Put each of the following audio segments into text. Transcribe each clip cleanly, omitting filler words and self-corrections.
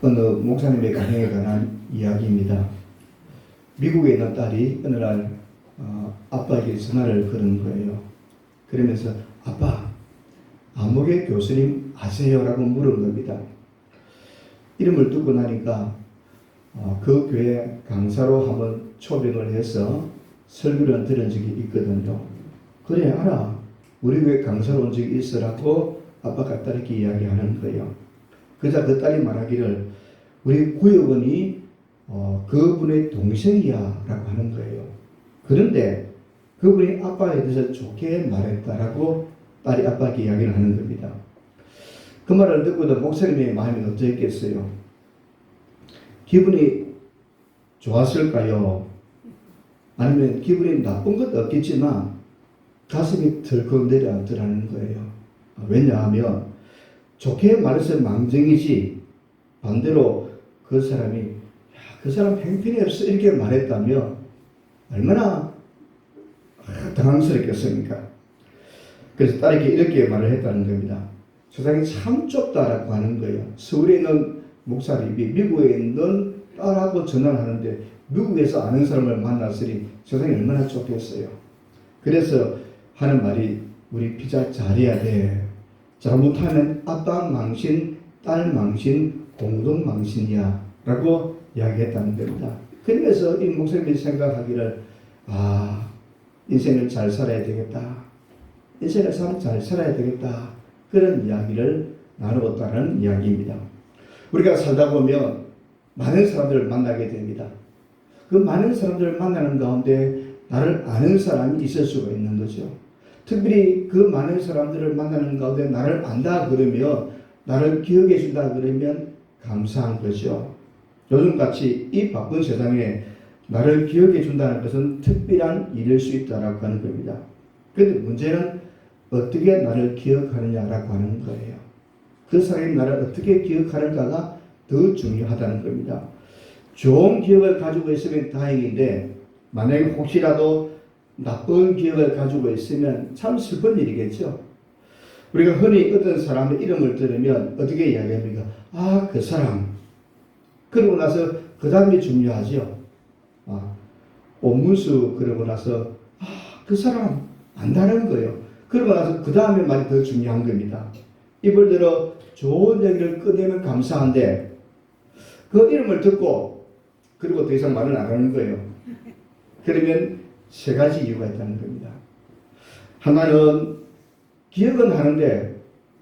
어느 목사님의 가정에 관한 이야기입니다. 미국에 있는 딸이 어느 날 아빠에게 전화를 거는 거예요. 그러면서 아빠, 안목의 교수님 아세요? 라고 물은 겁니다. 이름을 듣고 나니까 그 교회 강사로 한번 초빙을 해서 설교를 들은 적이 있거든요. 그래 알아. 우리 교회 강사로 온 적이 있어라고 아빠가 딸에게 이야기하는 거예요. 그러자 그 딸이 말하기를 우리 구역원이 그분의 동생이야 라고 하는 거예요. 그런데 그분이 아빠에 대해서 좋게 말했다라고 딸이 아빠에게 이야기를 하는 겁니다. 그 말을 듣고도 목사님의 마음이 어떠했겠어요? 기분이 좋았을까요? 아니면 기분이 나쁜 것도 없겠지만 가슴이 덜컥 내려앉더라는 거예요. 왜냐하면 좋게 말해서 망정이지 반대로 그 사람이 그 사람 행편이 없어 이렇게 말했다면 얼마나 당황스럽겠습니까? 그래서 딸에게 이렇게 말을 했다는 겁니다. 세상이 참 좁다라고 하는 거예요. 서울에 있는 목사님이 미국에 있는 딸하고 전화를 하는데 미국에서 아는 사람을 만났으니 세상이 얼마나 좁겠어요. 그래서 하는 말이 우리 피자 잘해야 돼. 잘못하면 아빠 망신, 딸 망신, 공동 망신이야 라고 이야기했다는 겁니다. 그래서 이 목사님이 생각하기를 인생을 잘 살아야 되겠다. 인생을 잘 살아야 되겠다. 그런 이야기를 나누었다는 이야기입니다. 우리가 살다 보면 많은 사람들을 만나게 됩니다. 그 많은 사람들을 만나는 가운데 나를 아는 사람이 있을 수가 있는 거죠. 특별히 그 많은 사람들을 만나는 가운데 나를 안다 그러면, 나를 기억해 준다 그러면 감사한 거죠. 요즘같이 이 바쁜 세상에 나를 기억해 준다는 것은 특별한 일일 수 있다라고 하는 겁니다. 그런데 문제는 어떻게 나를 기억하느냐라고 하는 거예요. 그 사람이 나를 어떻게 기억하는가가 더 중요하다는 겁니다. 좋은 기억을 가지고 있으면 다행인데 만약에 혹시라도 나쁜 기억을 가지고 있으면 참 슬픈 일이겠죠. 우리가 흔히 어떤 사람의 이름을 들으면 어떻게 이야기합니까? 그 사람. 그러고 나서 그 다음이 중요하죠. 옴문수 그러고 나서 그 사람 안다는 거예요. 그러고 나서 그 다음에 말이 더 중요한 겁니다. 입을 들어 좋은 얘기를 꺼내면 감사한데 그 이름을 듣고 그리고 더 이상 말을 안 하는 거예요. 그러면 세 가지 이유가 있다는 겁니다. 하나는 기억은 하는데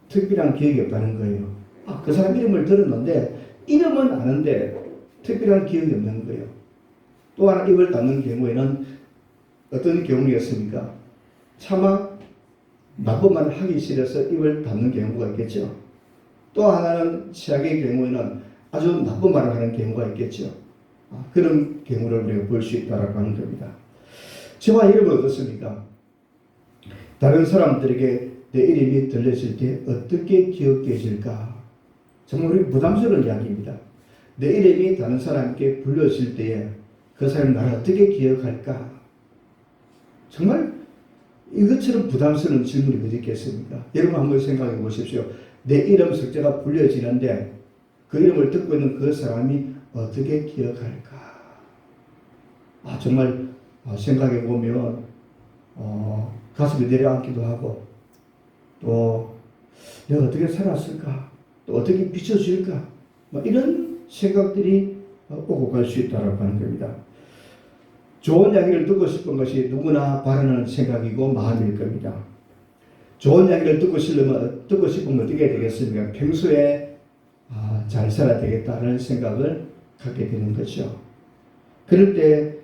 특별한 기억이 없다는 거예요. 그 사람 이름을 들었는데 이름은 아는데 특별한 기억이 없는 거예요. 또 하나 입을 닫는 경우에는 어떤 경우였습니까? 차마 나쁜 말을 하기 싫어서 입을 닫는 경우가 있겠죠. 또 하나는 최악의 경우에는 아주 나쁜 말을 하는 경우가 있겠죠. 그런 경우를 우리가 볼 수 있다고 하는 겁니다. 저와 이름은 어떻습니까? 다른 사람들에게 내 이름이 들렸을 때 어떻게 기억되실까? 정말 우리 부담스러운 이야기입니다. 내 이름이 다른 사람께 불렸을 때에 그 사람이 나를 어떻게 기억할까? 정말 이것처럼 부담스러운 질문이 어디 있겠습니까? 여러분 한번 생각해 보십시오. 내 이름 석자가 불려지는데 그 이름을 듣고 있는 그 사람이 어떻게 기억할까? 정말 생각해 보면 가슴이 내려앉기도 하고 또 내가 어떻게 살았을까? 또 어떻게 비춰질까? 이런 생각들이 오고 갈 수 있다고 하는 겁니다. 좋은 이야기를 듣고 싶은 것이 누구나 바라는 생각이고 마음일 겁니다. 좋은 이야기를 듣고 싶으면 어떻게 해야 되겠습니까? 평소에 잘 살아야 되겠다는 생각을 갖게 되는 거죠. 그럴 때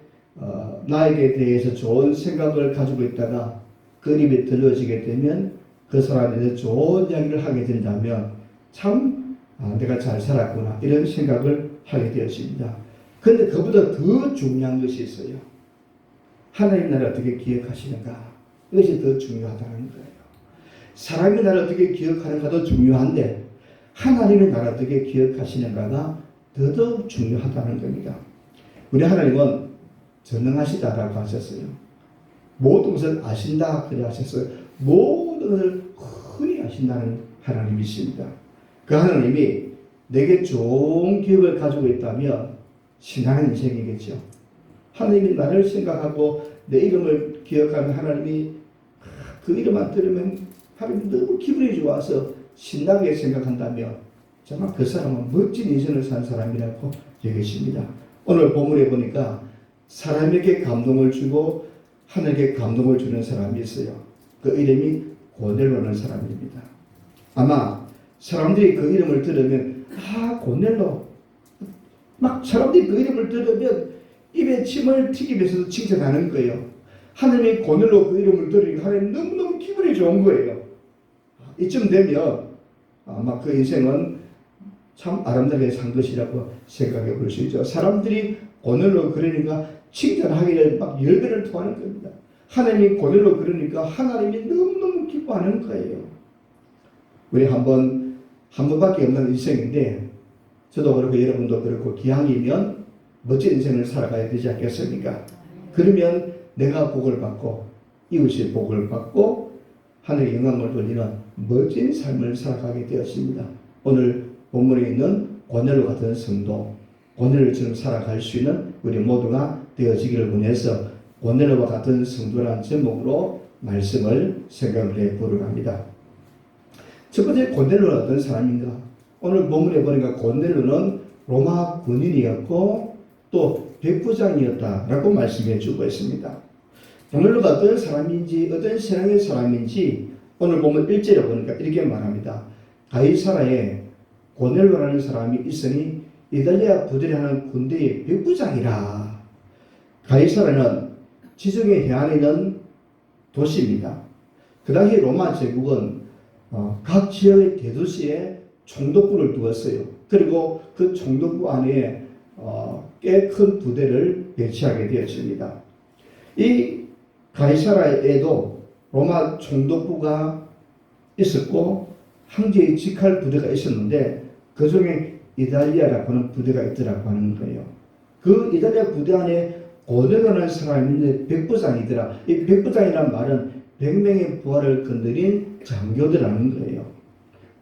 나에게 대해서 좋은 생각을 가지고 있다가 그 입에 들려지게 되면 그 사람에 대해서 좋은 이야기를 하게 된다면 참 내가 잘 살았구나 이런 생각을 하게 되었습니다. 그런데 그보다 더 중요한 것이 있어요. 하나님 나를 어떻게 기억하시는가? 이것이 더 중요하다는 거예요. 사람이 나를 어떻게 기억하는가도 중요한데 하나님이 나를 어떻게 기억하시는가가 더더욱 중요하다는 겁니다. 우리 하나님은 전능하시다라고 하셨어요. 모든 것을 아신다 그래 하셨어요. 모든 것을 흔히 아신다는 하나님이십니다. 그 하나님이 내게 좋은 기억을 가지고 있다면 신앙의 인생이겠죠. 하나님이 나를 생각하고 내 이름을 기억하는 하나님이 그 이름만 들으면 하나님이 너무 기분이 좋아서 신나게 생각한다면 정말 그 사람은 멋진 인생을 산 사람이라고 여기십니다. 오늘 본문에 보니까 사람에게 감동을 주고 하늘에게 감동을 주는 사람이 있어요. 그 이름이 고넬로라는 사람입니다. 아마 사람들이 그 이름을 들으면 고넬로 막 사람들이 그 이름을 들으면 입에 침을 튀기면서 칭찬하는 거예요. 하나님이 고넬로 그 이름을 들으니까 하나님 너무너무 기분이 좋은 거예요. 이쯤 되면 아마 그 인생은 참 아름답게 산 것이라고 생각해 볼 수 있죠. 사람들이 고넬로 그러니까 칭찬하기를 막 열변을 토하는 겁니다. 하나님이 고넬로 그러니까 하나님이 너무너무 기뻐하는 거예요. 우리 한 번밖에 없는 인생인데 저도 그렇고 여러분도 그렇고 기왕이면 멋진 인생을 살아가야 되지 않겠습니까? 그러면 내가 복을 받고 이웃이 복을 받고 하늘의 영광을 돌리는 멋진 삶을 살아가게 되었습니다. 오늘 본문에 있는 고넬로 같은 성도, 고넬로처럼 살아갈 수 있는 우리 모두가 되어지기를 원해서 고넬로와 같은 성도라는 제목으로 말씀을 생각을 해보려고 합니다. 첫 번째 고넬로는 어떤 사람인가? 오늘 본문에 보니까 고넬로는 로마 군인이었고 또 백부장이었다라고 말씀해 주고 있습니다. 고넬로가 어떤 사람인지 어떤 신앙의 사람인지 오늘 보면 1절에 보니까 이렇게 말합니다. 가이사라에 고넬로라는 사람이 있으니 이달리아 부대를 하는 군대의 백부장이라. 가이사라는 지중해 해안에 있는 도시입니다. 그 당시 로마 제국은 각 지역의 대도시에 총독부를 두었어요. 그리고 그 총독부 안에 꽤 큰 부대를 배치하게 되었습니다. 이 가이사라에도 로마 총독부가 있었고 황제의 직할 부대가 있었는데 그 중에 이달리아라고 하는 부대가 있더라고 하는 거예요. 그 이달리아 부대 안에 고넬로라는 사람이 있는데 백부장이더라. 이 백부장이라는 말은 100명의 부하를 건드린 장교들이라는 거예요.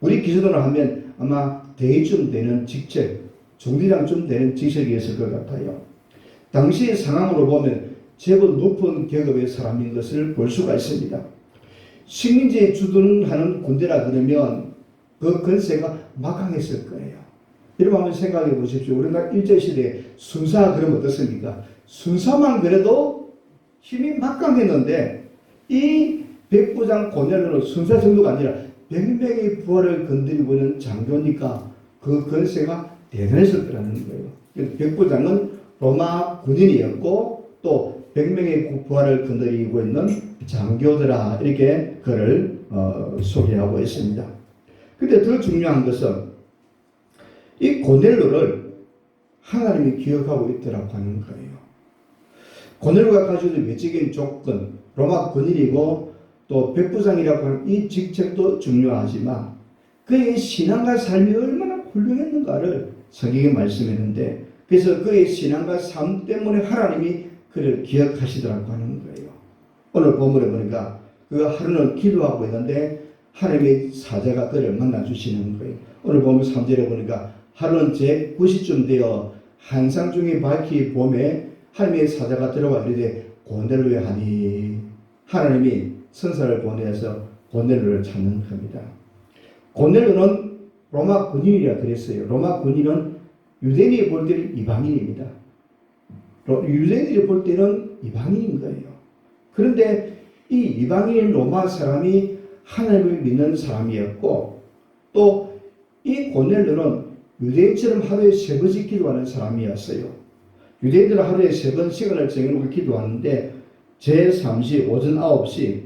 우리 기준으로 하면 아마 대위쯤 되는 직책, 종리장쯤 되는 직책이었을 것 같아요. 당시 상황으로 보면 제법 높은 계급의 사람인 것을 볼 수가 있습니다. 식민지에 주둔하는 군대라 그러면 그 권세가 막강했을 거예요. 여러분 한번 생각해 보십시오. 우리나라 일제시대에 순사 그러면 어떻습니까? 순사만 그래도 힘이 막강했는데 이 백부장 고넬로는 순사 정도가 아니라 100명의 부하를 건드리고 있는 장교니까 그 권세가 대단했을 거라는 거예요. 백부장은 로마 군인이었고 또 100명의 부하를 건드리고 있는 장교들아 이렇게 그를 소개하고 있습니다. 근데 더 중요한 것은 이 고넬로를 하나님이 기억하고 있더라고 하는 거예요. 고넬로가 가지고 있는 외적인 조건, 로마 군인이고 또 백부장이라고 하는 이 직책도 중요하지만 그의 신앙과 삶이 얼마나 훌륭했는가를 성경에 말씀했는데 그래서 그의 신앙과 삶 때문에 하나님이 그를 기억하시더라고 하는 거예요. 오늘 본문에 보니까 그 하루는 기도하고 있는데 하나님의 사자가 그를 만나주시는 거예요. 오늘 보면 3절에 보니까 하루는 제 9시쯤 되어 한상 중에 밝히 봄에 하나님의 사자가 들어와 이르되 고넬로에 하니 하나님이 선사를 보내서 고넬로를 찾는 겁니다. 고넬로는 로마 군인이라 그랬어요. 로마 군인은 유대인이 볼 때는 이방인입니다. 유대인들이 볼 때는 이방인인 거예요. 그런데 이 이방인 로마 사람이 하나님을 믿는 사람이었고 또 이 고넬로는 유대인처럼 하루에 3번씩 기도하는 사람이었어요. 유대인들은 하루에 3번 시간을 정해놓고 기도하는데 제3시 오전 9시,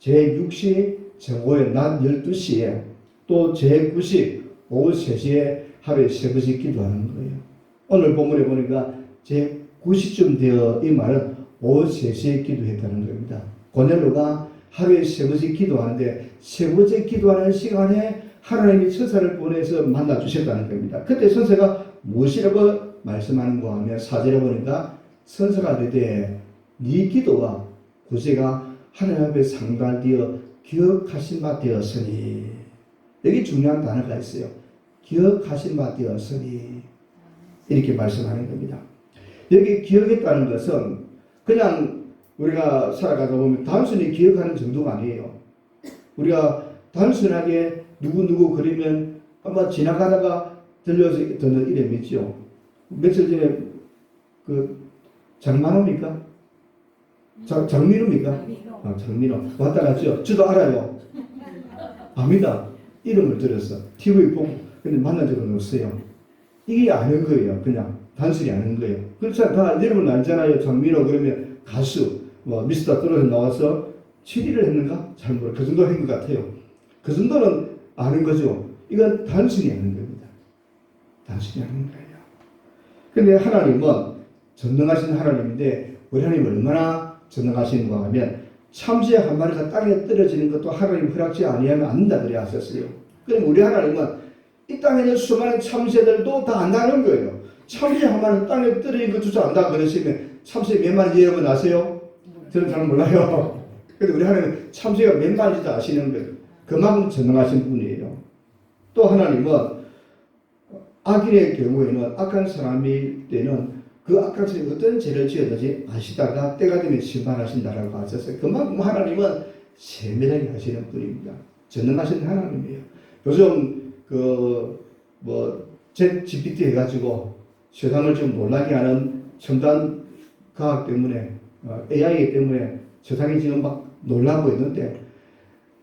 제6시 오후에 낮 12시에 또 제9시 오후 3시에 하루에 3번씩 기도하는 거예요. 오늘 본문에 보니까 제9시쯤 되어 이 말은 오후 3시에 기도했다는 겁니다. 고넬로가 하루에 3번씩 기도하는데 3번째 기도하는 시간에 하나님이 선사를 보내서 만나주셨다는 겁니다. 그때 선사가 무엇이라고 말씀하는가 하면 4절에 보니까 선사가 되되 네 기도와 구제가 하나님 앞에 상달되어 기억하신 바 되었으니 여기 중요한 단어가 있어요. 기억하신 바 되었으니 이렇게 말씀하는 겁니다. 여기 기억했다는 것은 그냥 우리가 살아가다 보면 단순히 기억하는 정도가 아니에요. 우리가 단순하게 누구 그러면 아마 지나가다가 들려서 듣는 이름이죠. 며칠 전에 그 장만호입니까? 장민호입니까? 장민호 왔다 갔죠. 저도 알아요. 압니다. 이름을 들었어. TV 보고 근데 만난 적은 없어요. 이게 아는 거예요. 그냥 단순히 아는 거예요. 그렇죠. 다 여러분 알잖아요. 장민호 그러면 가수 뭐 미스터 트롯에 나와서 7위를 했는가? 잘 모르. 그 정도 한 것 같아요. 그 정도는 아는 거죠. 이건 단순히 아는 겁니다. 단순히 아는 거예요. 근데 하나님은 전능하신 하나님인데 우리 하나님 얼마나 전능하신가 하면 참새 한 마리가 땅에 떨어지는 것도 하나님 허락지 아니하면 안 된다 그래 하셨어요. 그럼 우리 하나님은 이 땅에 있는 수많은 참새들도 다 안다는 거예요. 참새 한 마리 땅에 떨어지는 것조차 안다 그러시면 참새 몇 마리인지 여러분 아세요? 저는 잘 몰라요. 근데 우리 하나님은 참새가 몇 마리인지도 아시는 거예요. 그만큼 전능하신 분이에요. 또 하나님은 악인의 경우에는 악한 사람일 때는 그 악한 사람이 어떤 죄를 지었는지 아시다가 때가 되면 심판하신다라고 하셨어요. 그만큼 하나님은 세밀하게 하시는 분입니다. 전능하신 하나님이에요. 요즘 챗 GPT 해가지고 세상을 좀 놀라게 하는 첨단 과학 때문에 AI 때문에 세상이 지금 막 놀라고 있는데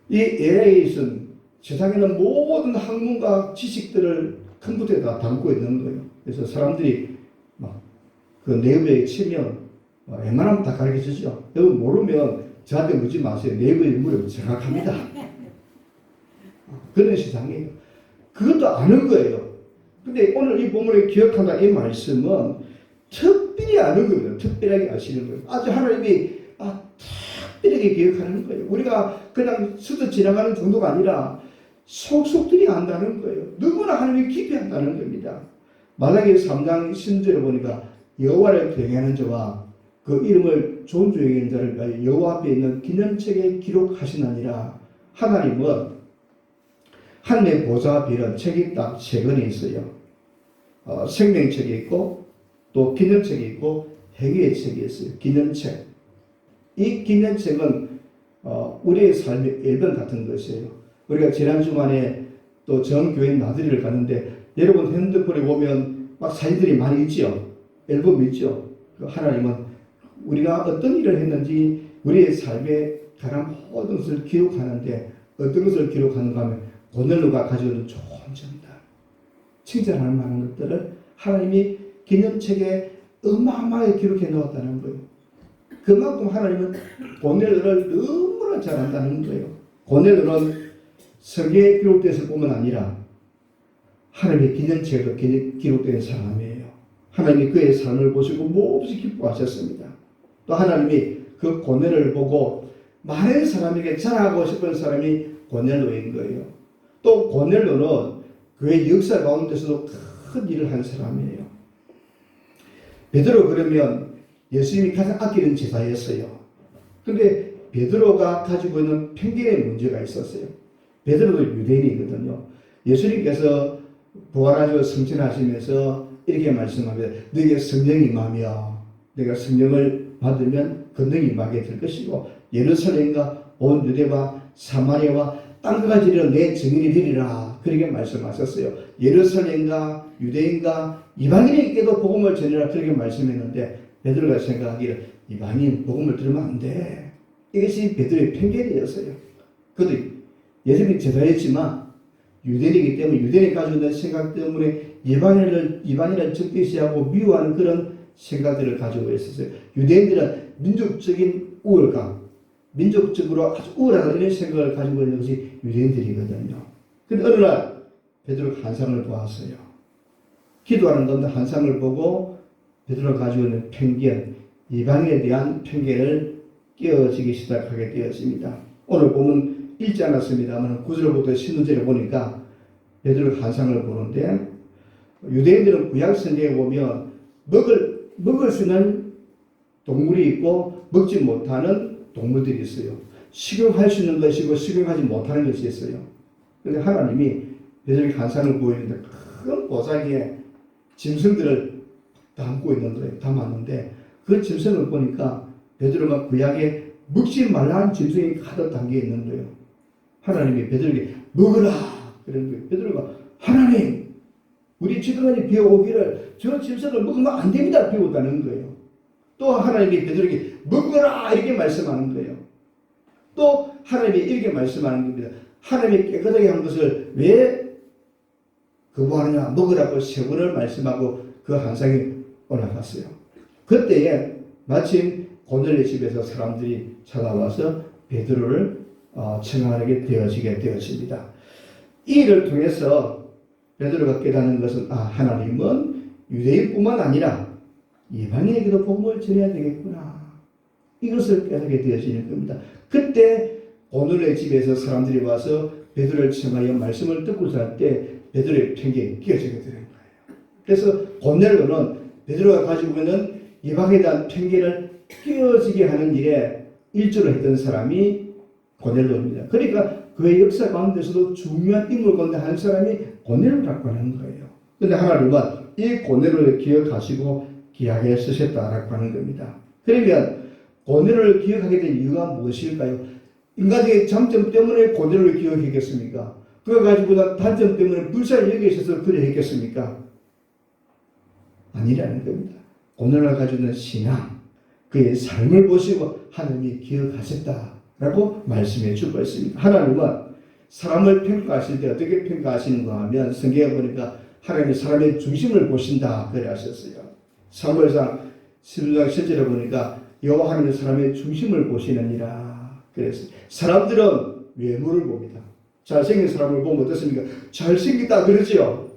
이 AI는 세상에 있는 모든 학문과 지식들을 컴퓨터에 다 담고 있는 거예요. 그래서 사람들이 막 그 네이버에 치면 웬만하면 다 가르쳐 주죠. 여러분 모르면 저한테 묻지 마세요. 네이버에 물으면 정확합니다. 그런 세상이에요. 그것도 아는 거예요. 근데 오늘 이 본문에 기억한다 이 말씀은 특별히 아는 겁니다. 특별하게 아시는 거예요. 아주 하나님이 특별하게 기억하는 거예요. 우리가 그냥 스쳐 지나가는 정도가 아니라 속속들이 안다는 거예요. 누구나 하나님이 깊이 안다는 겁니다. 말라기 3장 10절에 보니까 여호와를 경외하는 자와 그 이름을 존중하는 자를 위하여 여호와 앞에 있는 기념책에 기록하시나니라. 하나님은 하늘의 보좌 비는 책이 딱 세 권이 있어요. 생명책이 있고 또 기념책이 있고 행위의 책이 있어요. 기념책. 이 기념책은 우리의 삶의 앨범 같은 것이에요. 우리가 지난 주말에 또 전교회 나들이를 갔는데 여러분 핸드폰에 보면 막 사진들이 많이 있죠. 앨범이 있죠. 하나님은 우리가 어떤 일을 했는지 우리의 삶에 관한 모든 것을 기록하는데 어떤 것을 기록하는가 하면 고넬로가 가지고 있는 좋은 점들, 칭찬할 만한 것들을 하나님이 기념책에 어마어마하게 기록해 놓았다는 거예요. 그만큼 하나님은 고넬로를 너무나 잘한다는 거예요. 고넬로는 성경에 기록되었을 뿐만 아니라 하나님의 기념책에 기록된 사람이에요. 하나님이 그의 삶을 보시고 몹시 기뻐하셨습니다. 또 하나님이 그 고넬로를 보고 많은 사람에게 자랑하고 싶은 사람이 고넬로인 거예요. 또 고넬로는 그의 역사 가운데서도 큰 일을 한 사람이에요. 베드로 그러면 예수님이 가장 아끼는 제자였어요. 근데 베드로가 가지고 있는 편견의 문제가 있었어요. 베드로도 유대인이거든요. 예수님께서 부활하시고 승천하시면서 이렇게 말씀합니다. 너에게 성령이 임하며 내가 성령을 받으면 권능이 임하게 될 것이고 예루살렘과 온 유대와 사마리아와 땅끝까지 이르러 내 증인이 되리라. 그렇게 말씀하셨어요. 예루살렘과 유대인과 이방인에게도 복음을 전해라. 그렇게 말씀했는데 베드로가 생각하기에 이방인 복음을 들으면 안 돼. 이것이 베드로의 편견이었어요. 그도 예수님이 제자였지만 유대인이기 때문에 유대인이 가지고 있는 생각 때문에 이방인을 적대시하고 미워하는 그런 생각들을 가지고 있었어요. 유대인들은 민족적인 우월감, 민족적으로 아주 우월하다 이런 생각을 가지고 있는 것이 유대인들이거든요. 그런데 어느 날 베드로가 환상을 보았어요. 기도하는 건데 환상을 보고 베드로가 가지고 있는 편견, 이방인에 대한 편견을 깨어지기 시작하게 되었습니다. 오늘 보면 읽지 않았습니다만 9절부터 10절에 보니까 베드로가 환상을 보는데 유대인들은 구약 성경에 보면 먹을 수 있는 동물이 있고 먹지 못하는 동물들이 있어요. 식용할 수 있는 것이고 식용하지 못하는 것이 있어요. 그런데 하나님이 베드로에게 환상을 보이는데 큰 보자기에 짐승들을 담고 있는 거예요. 담았는데 그 짐승을 보니까 베드로가 구약에 먹지 말라는 짐승이 가득 담겨 있는 거예요. 하나님이 베드로에게 먹으라 그런 거예요. 베드로가 하나님 우리 지금까지 비워오기를 저 짐승을 먹으면 안 됩니다 비웠다는 거예요. 또 하나님이 베드로에게 먹으라 이렇게 말씀하는 거예요. 또 하나님이 이렇게 말씀하는 겁니다. 하나님이 깨끗하게 한 것을 왜 거부하느냐 먹으라고 세 번을 말씀하고 그 환상이 올라갔어요. 그때에 마침 고넬료 집에서 사람들이 찾아와서 베드로를 청하게 되어지게 되었습니다. 이 일을 통해서 베드로가 깨닫는 것은 하나님은 유대인뿐만 아니라 이방인에게도 복음을 전해야 되겠구나. 이것을 깨닫게 되어지는 겁니다. 그때 고넬료 집에서 사람들이 와서 베드로를 청하여 말씀을 듣고 살 때 베드로의 편견이 끼어지게 되는 거예요. 그래서 고넬료는 베드로가 가지고 있는 이방에 대한 편견을 끼어지게 하는 일에 일조를 했던 사람이 고넬료입니다. 그러니까 그의 역사 가운데서도 중요한 인물 가운데 한 사람이 고넬료라고 하는 거예요. 그런데 하나님은 이 고넬료를 기억하시고 기하게 쓰셨다라고 하는 겁니다. 그러면 고넬료를 기억하게 된 이유가 무엇일까요? 인간의 장점 때문에 고넬료를 기억했겠습니까? 그가 가지고 있는 단점 때문에 불쌍히 여기셔서 그래 했겠습니까? 아니라는 겁니다. 고넬료가 가지고 있는 신앙, 그의 삶을 보시고 하나님이 기억하셨다라고 말씀해 주고 있습니다. 하나님은 사람을 평가하실 때 어떻게 평가하시는가 하면 성경에 보니까 하나님이 사람의 중심을 보신다 그래 하셨어요. 사무엘상 11장 10절에 보니까 여호와 하나님은 사람의 중심을 보시느니라 그랬어요. 사람들은 외모를 봅니다. 잘생긴 사람을 보면 어떻습니까? 잘생기다 그러지요.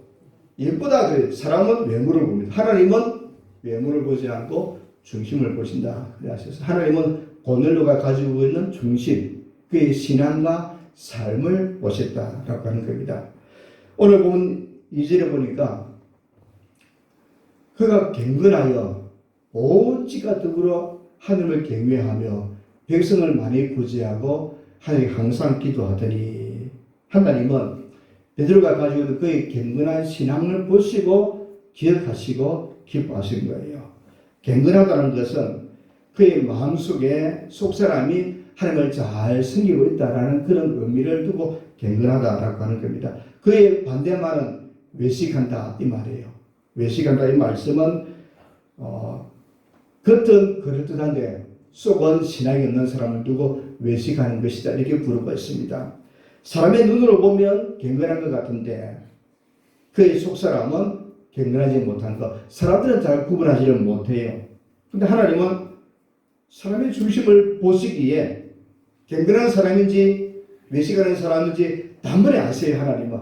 예쁘다 그래요. 사람은 외모를 봅니다. 하나님은 외모를 보지 않고 중심을 보신다 그래 하셨어요. 하나님은 고넬료가 가지고 있는 중심, 그의 신앙과 삶을 보셨다라고 하는 겁니다. 오늘 보면 2절에 보니까 그가 경건하여 오직과 더불어 하늘을 경외하며 백성을 많이 구제하고 하나님께 항상 기도하더니 하나님은 베드로가 가지고 있는 그의 경건한 신앙을 보시고 기억하시고 기뻐하신 거예요. 경건하다는 것은 그의 마음속에 속사람이 하나님을 잘 섬기고 있다라는 그런 의미를 두고 경건하다라고 하는 겁니다. 그의 반대말은 외식한다 이 말이에요. 외식한다 이 말씀은 겉은 그럴듯한데 속은 신앙이 없는 사람을 두고 외식하는 것이다 이렇게 부르고 있습니다. 사람의 눈으로 보면 경건한 것 같은데 그의 속사람은 경건하지 못한 것. 사람들은 잘 구분하지를 못해요. 그런데 하나님은 사람의 중심을 보시기에 경건한 사람인지 외식하는 사람인지 단번에 아세요. 하나님은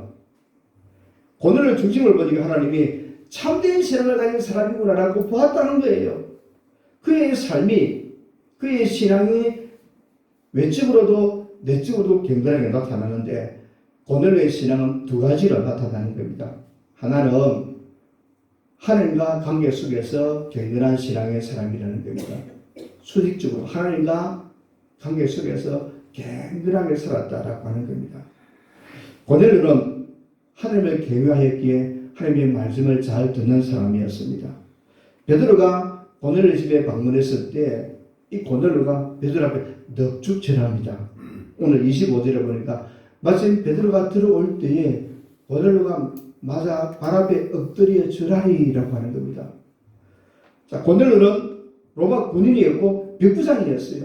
고넬료 중심을 보니까 하나님이 참된 신앙을 가진 사람이구나라고 보았다는 거예요. 그의 삶이 그의 신앙이 외적으로도 내적으로도 경건하게 나타나는데 고넬료의 신앙은 두 가지로 나타나는 겁니다. 하나는 하나님과 관계 속에서 경건한 신앙의 사람이라는 겁니다. 수직적으로 하나님과 관계 속에서 경건하게 살았다라고 하는 겁니다. 고넬료는 하나님을 경외하였기에 하나님의 말씀을 잘 듣는 사람이었습니다. 베드로가 고넬료 집에 방문했을 때 이 고넬료가 베드로 앞에 넋죽 절합니다. 오늘 25절에 보니까 마침 베드로가 들어올 때에 고넬료가 맞아 발 앞에 엎드려 절하리라고 하는 겁니다. 자, 고넬료는 로마 군인이었고 백부장이었어요.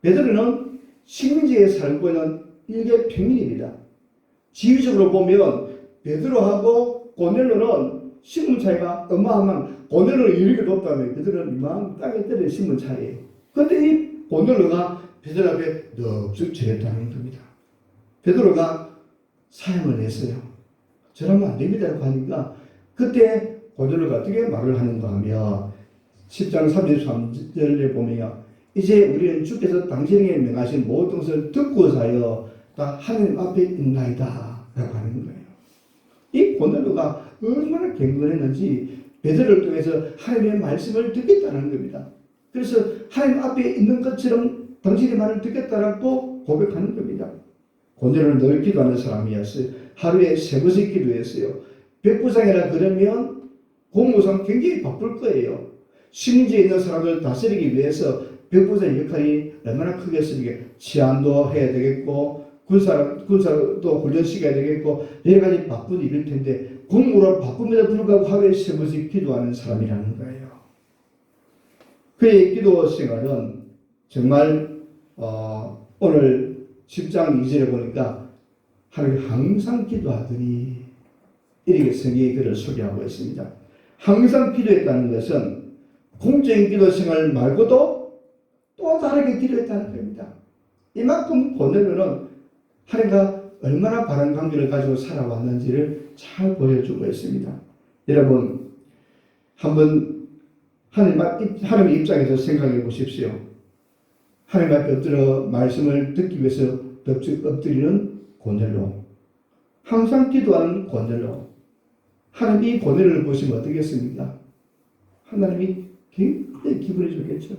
베드로는 식민지에 살고 있는 일개 평민입니다. 지위적으로 보면 베드로하고 고넬료는 신분 차이가 어마어마한, 고넬료는 이렇게 높다면 베드로는 이만 땅에 떨어진 신분 차이예요. 그런데 이 고넬료가 베드로 앞에 넋죽 절했다는 겁니다. 베드로가 사형을 냈어요. 저러면 안 됩니다라고 하니까 그때 고넬료가 어떻게 말을 하는가 하면 10장 33절에 보면 이제 우리는 주께서 당신에게 명하신 모든 것을 듣고서야 다 하나님 앞에 있나이다 라고 하는 거예요. 이 고넬료가 얼마나 경건했는지 베드로를 통해서 하나님의 말씀을 듣겠다는 겁니다. 그래서 하나님 앞에 있는 것처럼 당신의 말을 듣겠다라고 고백하는 겁니다. 고넬료는 늘 기도하는 사람이었어요. 하루에 3번씩 기도했어요. 백부장이라 그러면 공무상 굉장히 바쁠 거예요. 식민지에 있는 사람을 다스리기 위해서 백부장의 역할이 얼마나 크겠습니까? 치안도 해야 되겠고 군사도 훈련시켜야 되겠고 여러 가지 바쁜 일일 텐데 공무로 바쁨에도 불구하고 하루에 3번씩 기도하는 사람이라는 거예요. 그의 기도 생활은 정말 오늘 10장 2절에 보니까 하나님 항상 기도하더니 이렇게 성경이 그를 소개하고 있습니다. 항상 기도했다는 것은 공적인 기도 생활 말고도 또 다르게 기도했다는 겁니다. 이만큼 고넬료는 하나님과 얼마나 바른 관계를 가지고 살아왔는지를 잘 보여주고 있습니다. 여러분 한번 하나님의 입장에서 생각해 보십시오. 하나님 앞에 엎드려 말씀을 듣기 위해서 엎드리는 고넬료, 항상 기도하는 고넬료. 하나님이 고넬료를 보시면 어떻겠습니까? 하나님이 굉장히 기분이 좋겠죠.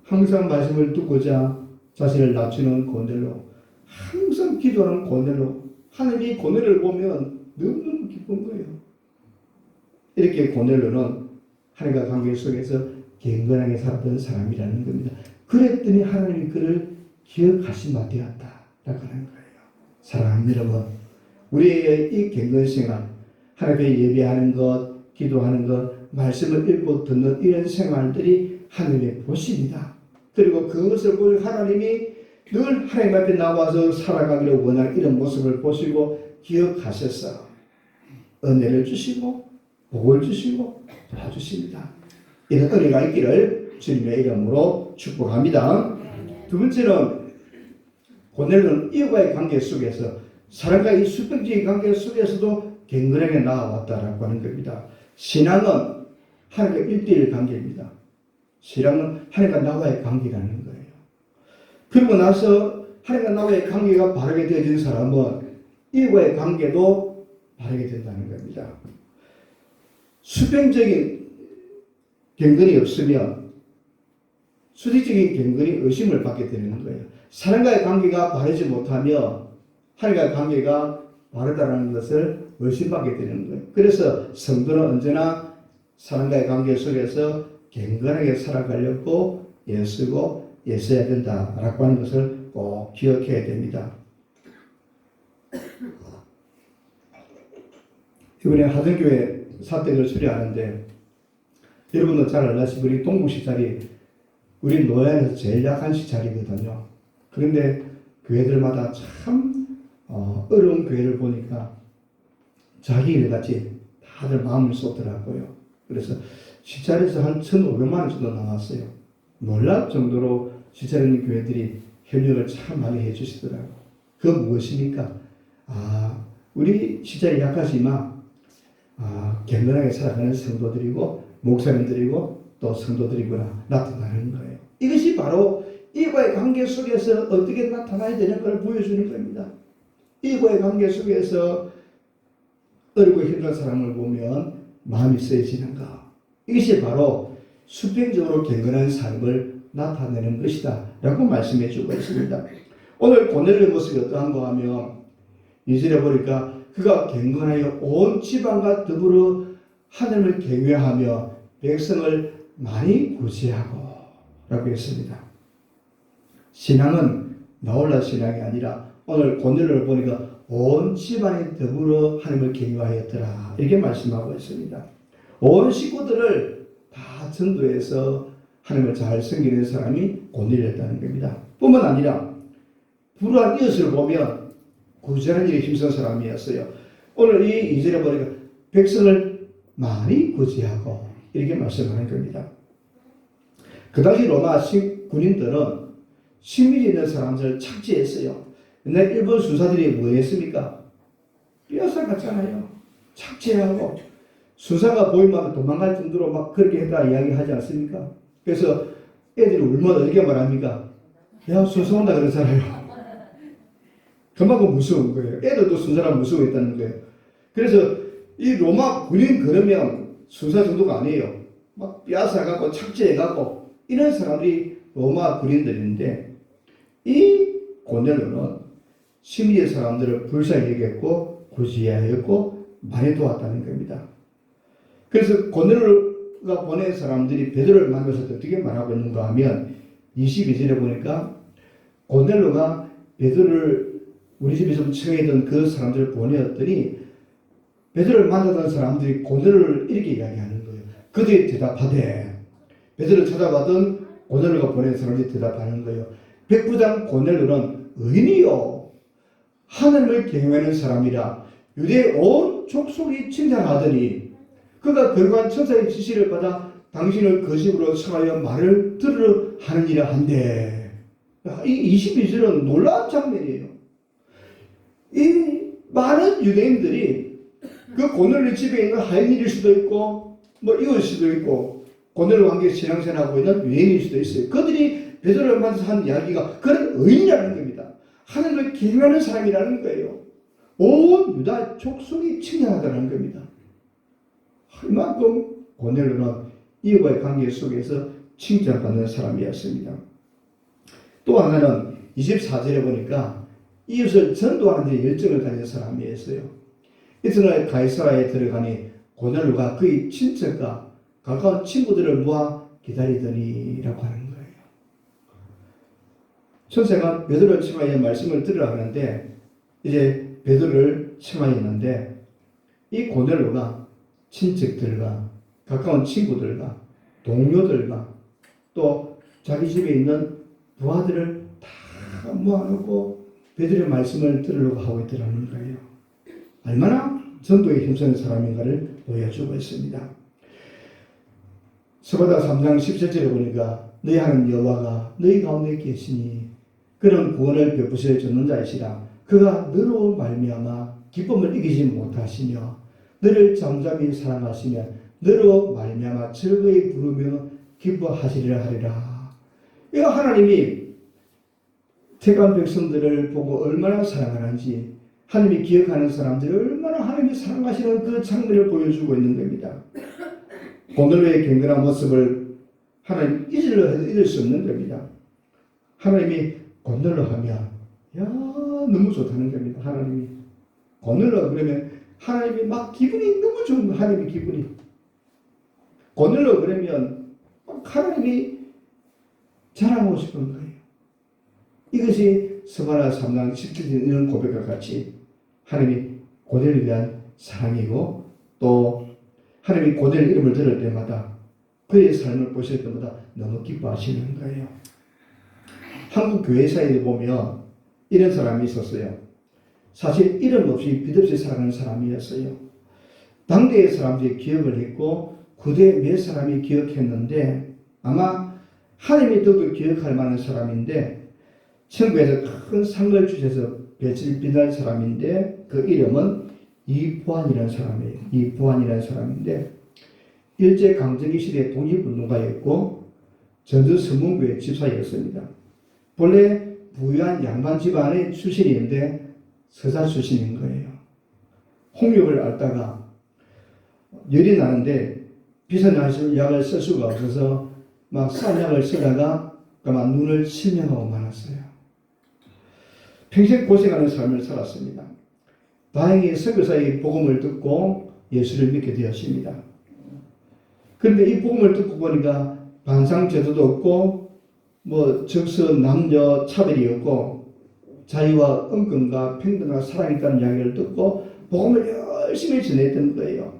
항상 말씀을 듣고자 자신을 낮추는 고넬료, 항상 기도하는 고넬료. 하나님이 고넬료를 보면 너무너무 기쁜 거예요. 이렇게 고넬료는 하나님과 관계 속에서 경건하게 살았던 사람이라는 겁니다. 그랬더니 하나님이 그를 기억하신 바 되었다라고 하는 거예요. 사랑하는 여러분, 우리의 이 경건생활, 하나님께 예배하는 것, 기도하는 것, 말씀을 읽고 듣는 이런 생활들이 하나님의 보십니다. 그리고 그것을 보고 하나님이 늘 하나님 앞에 나와서 살아가기를 원하는 이런 모습을 보시고 기억하셔서 은혜를 주시고 복을 주시고 도와주십니다. 이런 은혜가 있기를 주님의 이름으로 축복합니다. 두 번째는 고넬료는 이와의 관계 속에서 사람과 이 수평적인 관계 속에서도 경건하게 나아왔다라고 하는 겁니다. 신앙은 하나님과 1대1 관계입니다. 신앙은 하나님과 나와의 관계라는 거예요. 그리고 나서 하나님과 나와의 관계가 바르게 되어진 사람은 이와의 관계도 바르게 된다는 겁니다. 수평적인 경건이 없으면 수직적인 경건이 의심을 받게 되는 거예요. 사람과의 관계가 바르지 못하며 하나님과의 관계가 바르다는 것을 의심받게 되는 거예요. 그래서 성도는 언제나 사람과의 관계 속에서 경건하게 살아가려고 애쓰고 애써야 된다라고 하는 것을 꼭 기억해야 됩니다. 이번에 하정교회 사택을 수리하는데 여러분도 잘 알다시피 우리 동국시찰이 우리 노예에서 제일 약한 시찰이거든요. 그런데 교회들마다 참 어려운 교회를 보니까 자기 일같이 다들 마음을 쏟더라고요. 그래서 시찰에서 한 1,500만 원 정도 나왔어요. 놀랄 정도로 시찰하는 교회들이 협력을 참 많이 해주시더라고요. 그건 무엇입니까? 우리 시찰이 약하지만 견건하게 살아가는 성도들이고 목사님들이고 또 성도들이구나 나타나는 거예요. 이것이 바로 이과의 관계 속에서 어떻게 나타나야 되는 걸 보여주는 겁니다. 이과의 관계 속에서 어리고 힘든 사람을 보면 마음이 쓰여지는가. 이것이 바로 수평적으로 경건한 삶을 나타내는 것이다 라고 말씀해 주고 있습니다. 오늘 고넬료의 모습이 어떠한가 하면 2절에 보니까 그가 경건하여 온 집안과 더불어 하나님을 경외하며 백성을 많이 구제하고 라고 했습니다. 신앙은 나홀라 신앙이 아니라 오늘 고넬료를 보니까 온 집안이 더불어 하나님을 경외하였더라 이렇게 말씀하고 있습니다. 온 식구들을 다 전도해서 하나님을 잘 섬기는 사람이 고넬료였다는 겁니다. 뿐만 아니라 불우한 이웃을 보면 구제하는 일에 힘쓴 사람이었어요. 오늘 이 2절에 보니까 백성을 많이 구제하고 이렇게 말씀하는 겁니다. 그 당시 로마 군인들은 식민지에 있는 사람들을 착지했어요. 옛날 일본 수사들이 뭐 했습니까? 뼈살갔잖아요. 착지하고 수사가 보이면 도망갈 정도로 막 그렇게 했다 이야기하지 않습니까? 그래서 애들이 울면 어떻게 말합니까? 야 수사 온다 그러잖아요. 그만큼 무서운 거예요. 애들도 순사람 무서워했다는 거예요. 그래서 이 로마 군인 그러면 순사 정도가 아니에요. 막 뼈아사가고 착지해가고 이런 사람들이 로마 군인들인데 이 고넬료는 심리의 사람들을 불쌍히 여겼고 구제하였고 많이 도왔다는 겁니다. 그래서 고넬로가 보낸 사람들이 베드로를 만나서 어떻게 말하고 있는가 하면 22절에 보니까 고넬로가 베드로를 우리 집에 좀 청해던 그 사람들을 보내었더니 베드로를 만나던 사람들이 고넬로를 이렇게 이야기하는 거예요. 그들이 대답하되 베드로를 찾아가던 고넬로가 보낸 사람들이 대답하는 거예요. 백부장 고넬로는 의인이요 하나님을 경외하는 사람이라 유대의 온 족속이 칭찬하더니 그가 결국한 천사의 지시를 받아 당신을 거짓으로 청하여 말을 들으려 하느니라 한데 이 22절은 놀라운 장면이에요. 이 많은 유대인들이 그 고넬로 집에 있는 하인일 수도 있고 뭐 이웃일 수도 있고 고넬로와 함께 신앙생활하고 있는 유대인일 수도 있어요. 그들이 베드로를 만나서 한 이야기가 그런 의인이라는 겁니다. 하나님을 경외하는 사람이라는 거예요. 온 유다 족속이 칭찬하다는 겁니다. 이만큼 고넬로는 이웃과의 관계 속에서 칭찬받는 사람이었습니다. 또 하나는 24절에 보니까 이웃을 전도하는 데 열정을 가진 사람이었어요. 이튿날 가이사라에 들어가니 고넬로가 그의 친척과 가까운 친구들을 모아 기다리더니라고 하는 거예요. 천사가 베드로를 청하여 말씀을 들으라 하는데 이제 베드로를 청하였는데 이 고넬로가 친척들과 가까운 친구들과 동료들과 또 자기 집에 있는 부하들을 다 모아놓고 베드로의 말씀을 들으려고 하고 있더라는 거예요. 얼마나 전도에 힘쓰는 사람인가를 보여주고 있습니다. 스바다 3장 17절에 보니까 너희 하나님 여호와가 너희 가운데 계시니 그는 구원을 베푸실 줬는 자이시라. 그가 너로 말미암아 기쁨을 이기지 못하시며 너를 잠잠히 사랑하시며 너로 말미암아 즐거이 부르며 기뻐하시리라 하리라. 이거 하나님이 택한 백성들을 보고 얼마나 사랑하는지 하나님이 기억하는 사람들을 얼마나 하나님이 사랑하시는 그 장면을 보여주고 있는 겁니다. 고넬로의 경건한 모습을 하나님 잊으려 해도 잊을 수 없는 겁니다. 하나님이 고넬로 하면 야 너무 좋다는 겁니다. 하나님이 고넬로 그러면 하나님이 막 기분이 너무 좋은 거예요. 하나님의 기분이 고넬로 그러면 막 하나님이 자랑하고 싶은 거예요. 이것이 스바나 3장 17절 이런 고백과 같이 하나님이 고넬에 대한 사랑이고 또 하나님이 고넬 이름을 들을 때마다 그의 삶을 보실 때마다 너무 기뻐하시는 거예요. 한국 교회사에 보면 이런 사람이 있었어요. 사실 이름 없이 빛 없이 살아가는 사람이었어요. 당대의 사람들이 기억을 했고 그대 몇 사람이 기억했는데 아마 하나님이 더욱더 기억할 만한 사람인데 천국에서 큰 상을 주셔서 빛을 빛날 사람인데 그 이름은 이보안이라는 사람이에요. 이보안이라는 사람인데 일제강점기 시대 독립운동가였고 전주서문구의 집사였습니다. 본래 부유한 양반 집안의 출신인데 서사 출신인 거예요. 홍역을 앓다가 열이 나는데 비싼 약을 쓸 수가 없어서 막 싼 약을 쓰다가 그만 눈을 실명하고 말았어요. 평생 고생하는 삶을 살았습니다. 다행히 선교사의 복음을 듣고 예수를 믿게 되었습니다. 그런데 이 복음을 듣고 보니까 반상제도도 없고 뭐 적서 남녀 차별이 없고 자유와 은권과 평등과 사랑이 있다는 이야기를 듣고 복음을 열심히 전했던 거예요.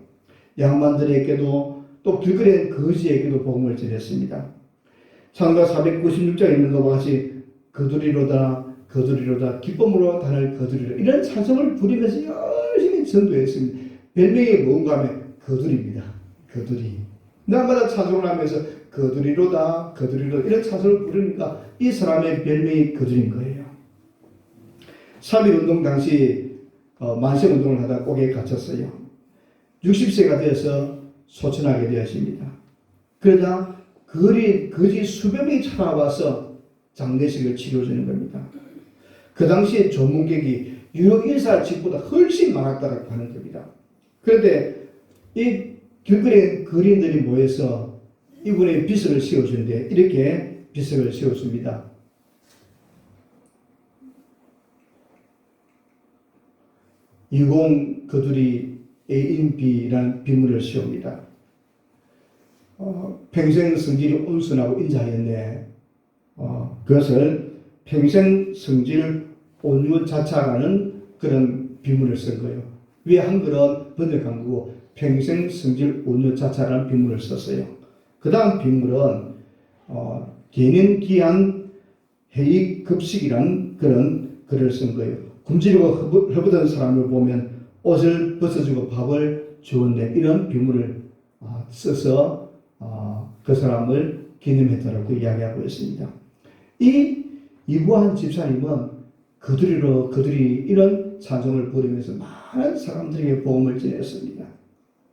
양반들에게도 또 길거리에 거지에게도 복음을 전했습니다. 창가 496장에 있는 것과 같이 거두리로다 거두리로다 기쁨으로 단을 거두리로 이런 찬송을 부리면서 열심히 전도했습니다. 별명이 뭔가 하면 거두리입니다. 거두리. 날마다 찬송을 하면서 거두리로다 거두리로다 이런 찬송을 부르니까 이 사람의 별명이 거두리인 거예요. 3.1운동 당시 만세운동을 하다 옥에 갇혔어요. 60세가 되어서 소천하게 되었습니다. 그러다 거지 수백 명이 찾아와서 장례식을 치러주는 겁니다. 그 당시에 조문객이 유럽 인사 집보다 훨씬 많았다고 하는 겁니다. 그런데 이 길거리에 거리인들이 모여서 이분의 비석을 세워주는데 이렇게 비석을 세웠습니다. 유공 그들이 A인 B라는 비문을 씌웁니다. 평생 성질이 온순하고 인자하였네. 그것을 평생 성질 온유자차라는 그런 비문을 쓴 거예요. 위에 한글은 번역한 거고 평생 성질 온유자차라는 비문을 썼어요. 그 다음 비문은 개인기한 회의급식이라는 그런 글을 쓴 거예요. 굶주리고 허브던 사람을 보면 옷을 벗어주고 밥을 주었네. 이런 비문을 써서 그 사람을 기념했다고 이야기하고 있습니다. 이 이구한 집사님은 그들이 이런 찬송을 부르면서 많은 사람들에게 복음을 전했습니다.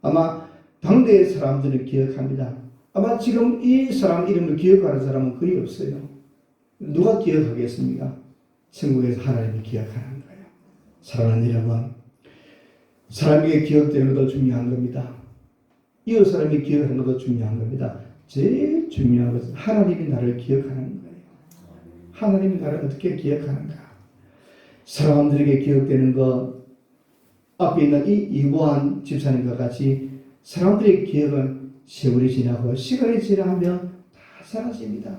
아마 당대의 사람들은 기억합니다. 아마 지금 이 사람 이름을 기억하는 사람은 거의 없어요. 누가 기억하겠습니까? 천국에서 하나님이 기억하는 거예요. 사랑하는 여러분, 사람에게 기억되는 것도 중요한 겁니다. 이웃 사람이 기억하는 것도 중요한 겁니다. 제일 중요한 것은 하나님이 나를 기억하는 거예요. 하나님이 나를 어떻게 기억하는가? 사람들에게 기억되는 것, 앞에 있는 이 이구한 집사님과 같이 사람들의 기억은 세월이 지나고 시간이 지나면 다 사라집니다.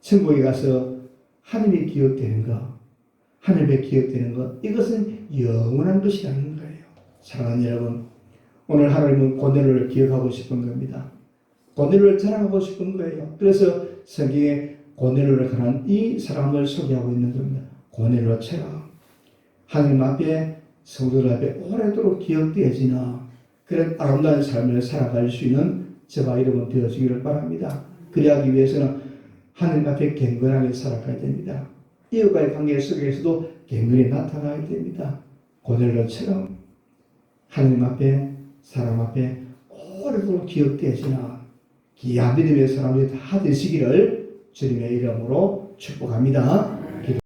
천국에 가서 하나님이 기억되는 것, 하나님의 기억되는 것, 이것은 영원한 것이라는 거예요. 사랑하는 여러분, 오늘 하나님은 고넬료를 기억하고 싶은 겁니다. 고넬료를 자랑하고 싶은 거예요. 그래서 성경에 고넬료를 가는 이 사람을 소개하고 있는 겁니다. 고넬료처럼 하나님 앞에 성도들 앞에 오래도록 기억되어지는 그런 아름다운 삶을 살아갈 수 있는 저와 여러분 되어지기를 바랍니다. 그래야하기 위해서는 하나님 앞에 경건하게 살아가야 됩니다. 이웃과의 관계 속에서도 경건이 나타나야 됩니다. 고넬료처럼 하나님 앞에 사람 앞에 오래도록 기억되어지는 귀한 믿음의 사람이 다 되시기를 주님의 이름으로 축복합니다.